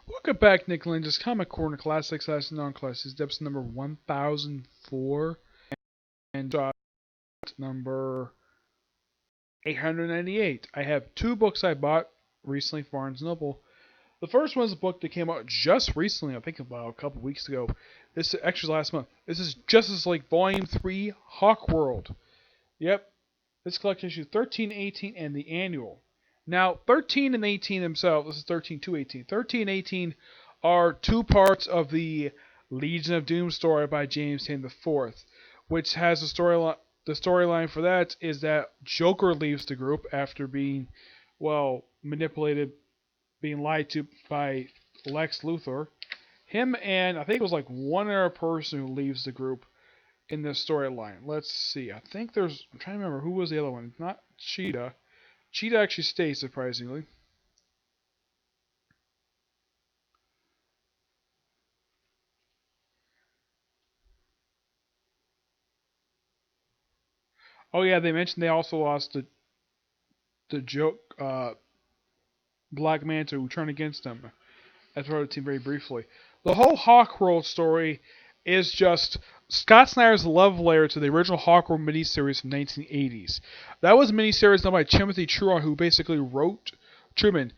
Welcome back, Nick Lenz, Comic Corner Classics slash Non-Classics, episode number 1004 and number 898. I have two books I bought recently from Barnes& Noble. The first one is a book that came out just recently, I think about a couple weeks ago. This is actually last month. This is Justice League Volume 3 Hawkworld. Yep, this collection issue 13, 18, and the annual. Now, 13 and 18 themselves, this is 13 to 18. 13 and 18 are two parts of the Legion of Doom story by James Tynion IV, which has a storyline. The storyline for that is that Joker leaves the group after being, manipulated, being lied to by Lex Luthor. Him and I think it was like one other person who leaves the group in this storyline. Let's see. I'm trying to remember who was the other one. Not Cheetah. Cheetah actually stays, surprisingly. Oh yeah, they mentioned they also lost the joke Black Manta who turned against them. As part of the team very briefly. The whole Hawkworld story is just Scott Snyder's love letter to the original Hawkworld miniseries from the 1980s. That was a miniseries done by Timothy Truman, who basically wrote and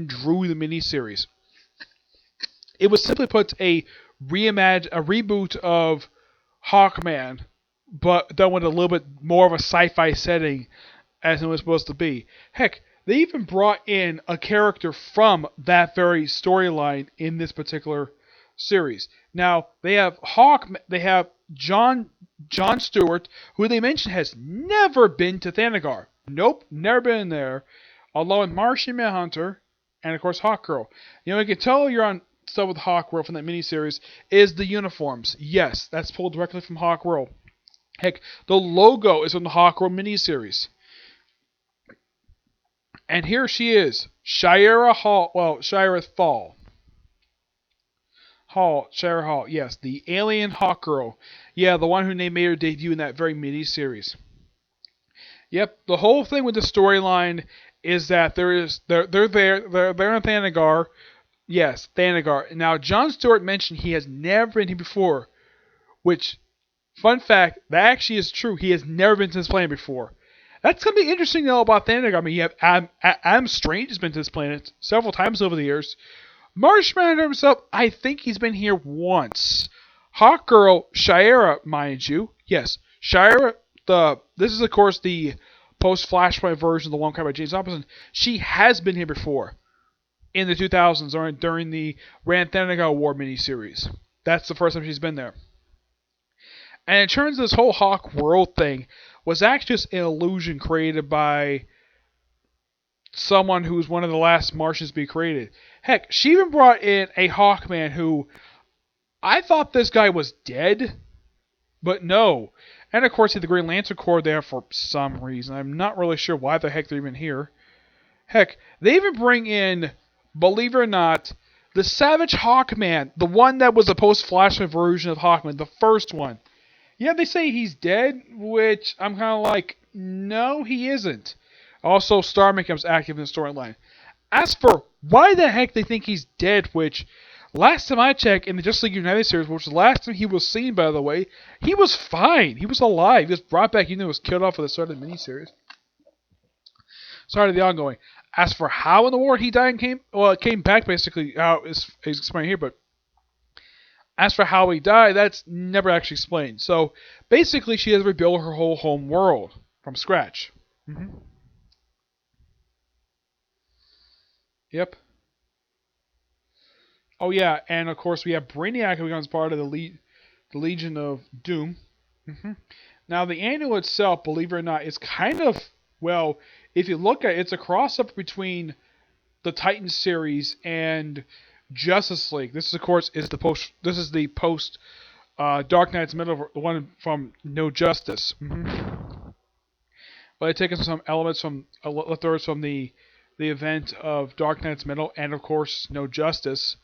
drew the miniseries. It was simply put a reboot of Hawkman, but done with a little bit more of a sci-fi setting as it was supposed to be. Heck, they even brought in a character from that very storyline in this particular series. Now they have John Stewart, who they mentioned has never been to Thanagar. Nope, never been there. Along with Martian Manhunter and of course Hawkgirl. You can tell you're on stuff with Hawkworld from that miniseries is the uniforms. Yes, that's pulled directly from Hawkworld. Heck, the logo is from the Hawkworld miniseries. And here she is, Shira Fall. Shira Hall, yes, the alien Hawk Girl. Yeah, the one who made her debut in that very mini-series. Yep, the whole thing with the storyline is that they're in Thanagar. Yes, Thanagar. Now, John Stewart mentioned he has never been here before, which, fun fact, that actually is true. He has never been to this planet before. That's going to be interesting to know about Thanagar. I mean, you have Adam Strange has been to this planet several times over the years. Marshman himself, I think he's been here once. Hawkgirl, Shira, mind you. Yes, Shira, this is, of course, the post-Flashpoint version of the one created by James Robinson. She has been here before in the 2000s or during the Rand Thanagar War miniseries. That's the first time she's been there. And in terms of this whole Hawk World thing, was actually just an illusion created by someone who was one of the last Martians to be created. Heck, she even brought in a Hawkman who I thought this guy was dead, but no. And of course, he had the Green Lantern Corps there for some reason. I'm not really sure why the heck they're even here. Heck, they even bring in, believe it or not, the Savage Hawkman, the one that was the post-Flashpoint version of Hawkman, the first one. Yeah, they say he's dead, which I'm kind of like, no, he isn't. Also, Starman becomes active in the storyline. As for why the heck they think he's dead, which, last time I checked, in the Justice League United series, which was the last time he was seen, by the way, he was fine. He was alive. He was brought back, even though he was killed off at the start of the miniseries. Sorry to the ongoing. As for how in the war he died and came back, basically, how is explained here, but as for how he died, that's never actually explained. So, basically, she has rebuilt her whole home world from scratch. Mm-hmm. Yep. Oh, yeah, and of course, we have Brainiac, who becomes part of the Legion of Doom. Mm-hmm. Now, the annual itself, believe it or not, is kind of, if you look at it, it's a crossover between the Titans series and Justice League. This, of course, is the post. This is the post Dark Knight's Middle, the one from No Justice. Mm-hmm. But I've taken some elements from leftovers from the event of Dark Knight's Middle, and of course No Justice,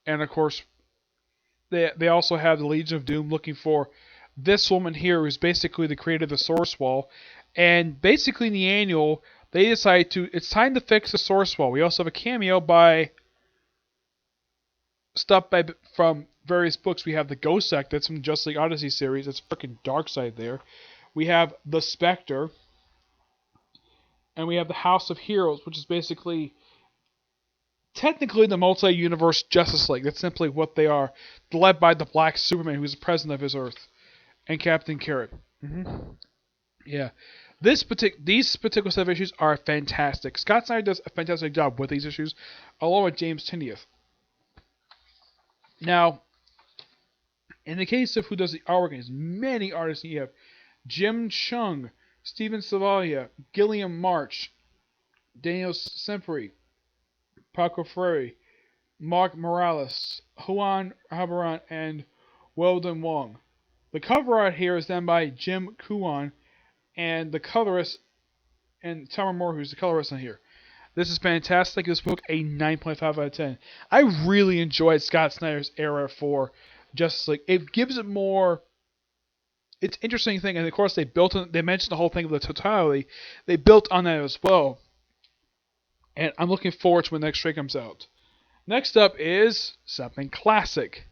and of course they also have the Legion of Doom looking for this woman here, who's basically the creator of the Source Wall, and basically in the annual they decide it's time to fix the Source Wall. We also have a cameo by stuff from various books. We have the Ghost Sect, that's from Justice League Odyssey series. That's freaking dark side there. We have the Spectre, and we have the House of Heroes, which is basically technically the multi-universe Justice League. That's simply what they are, led by the Black Superman, who's the president of his Earth, and Captain Carrot. Yeah. These particular set of issues are fantastic. Scott Snyder does a fantastic job with these issues, along with James Tynion. Now, in the case of who does the artwork, there's many artists. You have Jim Chung, Steven Savalia, Gilliam March, Daniel Semperi, Paco Freire, Mark Morales, Juan Haberan, and Weldon Wong. The cover art here is done by Jim Kuan, and the colorist, and Tamara Moore, who's the colorist on here. This is fantastic. This book, a 9.5 out of 10. I really enjoyed Scott Snyder's era for Justice League. It gives it more. It's an interesting thing, and of course they mentioned the whole thing of the totality. They built on that as well. And I'm looking forward to when the next trade comes out. Next up is something classic.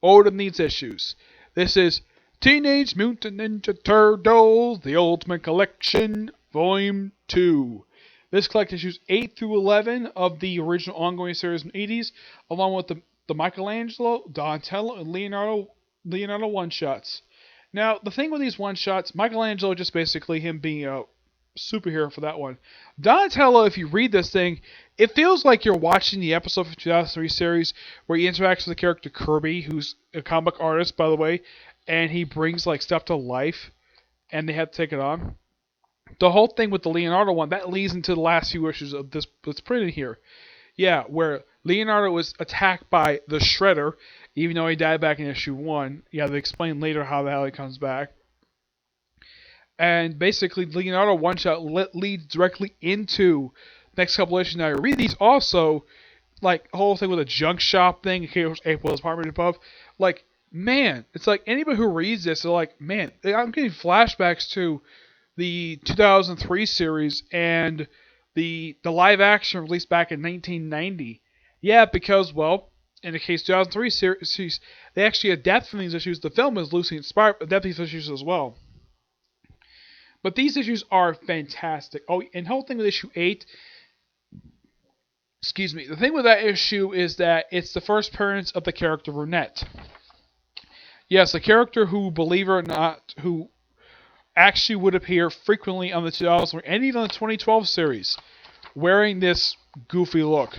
Older Needs issues. This is Teenage Mutant Ninja Turtles, The Ultimate Collection, Volume 2. This collects issues 8 through 11 of the original ongoing series in the 80s, along with the Michelangelo, Donatello, and Leonardo one-shots. Now, the thing with these one-shots, Michelangelo just basically him being a superhero for that one. Donatello, if you read this thing, it feels like you're watching the episode of the 2003 series where he interacts with the character Kirby, who's a comic artist, by the way, and he brings like stuff to life, and they have to take it on. The whole thing with the Leonardo one, that leads into the last few issues of this that's printed here. Yeah, where Leonardo was attacked by the Shredder, even though he died back in issue 1. Yeah, they explain later how the hell he comes back. And basically, Leonardo one-shot leads directly into the next couple issues. Now, you read these also, like, the whole thing with a junk shop thing, April's apartment above. Like, man, it's like anybody who reads this, they're like, man, I'm getting flashbacks to the 2003 series and the live action released back in 1990. Yeah, because, well, in the case of 2003 series, they actually adapt from these issues. The film is loosely inspired, adapt these issues as well. But these issues are fantastic. Oh, and the whole thing with issue 8, excuse me, the thing with that issue is that it's the first appearance of the character Brunette. Yes, a character who, believe it or not, who actually would appear frequently on the 2000 and even the 2012 series, wearing this goofy look.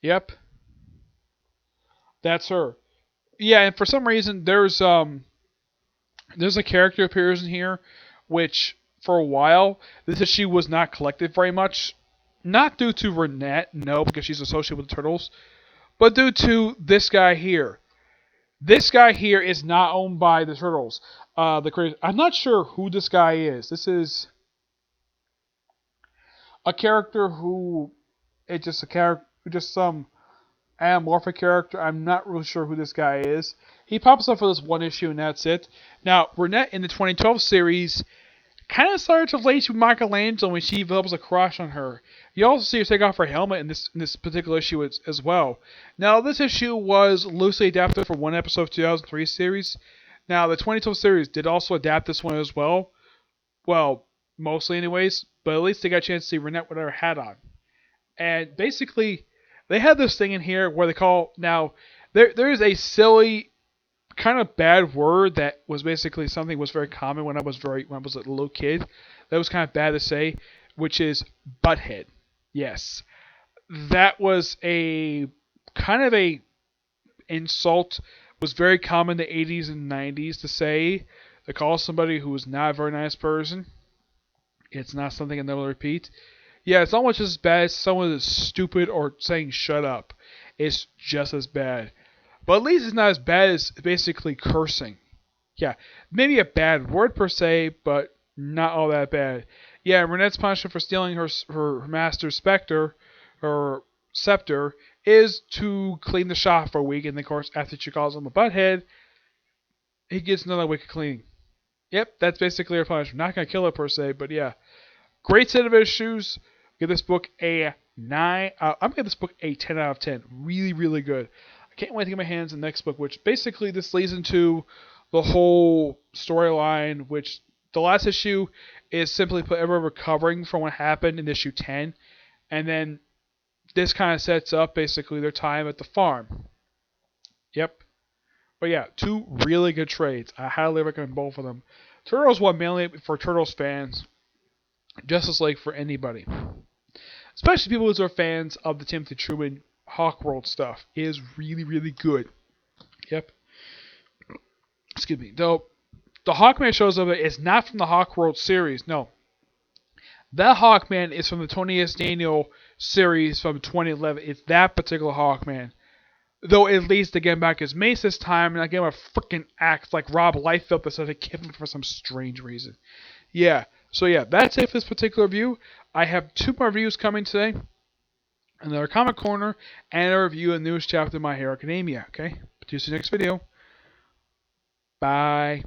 Yep. That's her. Yeah, and for some reason, there's a character appears in here, which, for a while, this issue was not collected very much. Not due to Renette, no, because she's associated with the Turtles, but due to this guy here. This guy here is not owned by the Turtles. I'm not sure who this guy is. This is a character who, it's just a character, just some anamorphic character. I'm not really sure who this guy is. He pops up for this one issue and that's it. Now, Renette in the 2012 series kind of started to relate to Michelangelo when she develops a crush on her. You also see her take off her helmet in this particular issue as well. Now, this issue was loosely adapted for one episode of 2003 series. Now, the 2012 series did also adapt this one as well. Well, mostly anyways, but at least they got a chance to see Renette with her hat on. And basically, they had this thing in here where they call, now, there is a silly, kind of bad word that was basically something was very common when I was a little kid. That was kind of bad to say, which is butthead. Yes. That was a kind of a insult, was very common in the 80s and 90s to say, to call somebody who is not a very nice person. It's not something I never repeat. Yeah, it's almost just as bad as someone that's stupid or saying shut up. It's just as bad. But at least it's not as bad as basically cursing. Yeah, maybe a bad word per se, but not all that bad. Yeah, Renette's punishment for stealing her master's scepter, is to clean the shop for a week, and of course, after she calls him a butthead, he gets another week of cleaning. Yep, that's basically her punishment. Not gonna kill her per se, but yeah. Great set of issues. Give this book a I'm gonna give this book a 10 out of 10. Really, really good. I can't wait to get my hands on the next book, which basically this leads into the whole storyline, which the last issue is simply put everyone recovering from what happened in issue 10, and then this kind of sets up basically their time at the farm. Yep. But yeah, two really good trades. I highly recommend both of them. Turtles one mainly for Turtles fans, Justice League for anybody. Especially people who are fans of the Timothy Truman Hawkworld stuff. It is really, really good. Yep. Excuse me. Though the Hawkman shows up is not from the Hawkworld series. No. That Hawkman is from the Tony S. Daniel series from 2011. It's that particular Hawkman. Though it leads to getting back his mace this time, and I gave him a freaking axe like Rob Liefeld decided to give him for some strange reason. Yeah. So yeah, that's it for this particular review. I have 2 more reviews coming today. Another Comic Corner, and a review of the newest chapter of My Hero Academia. Okay? See you next video. Bye.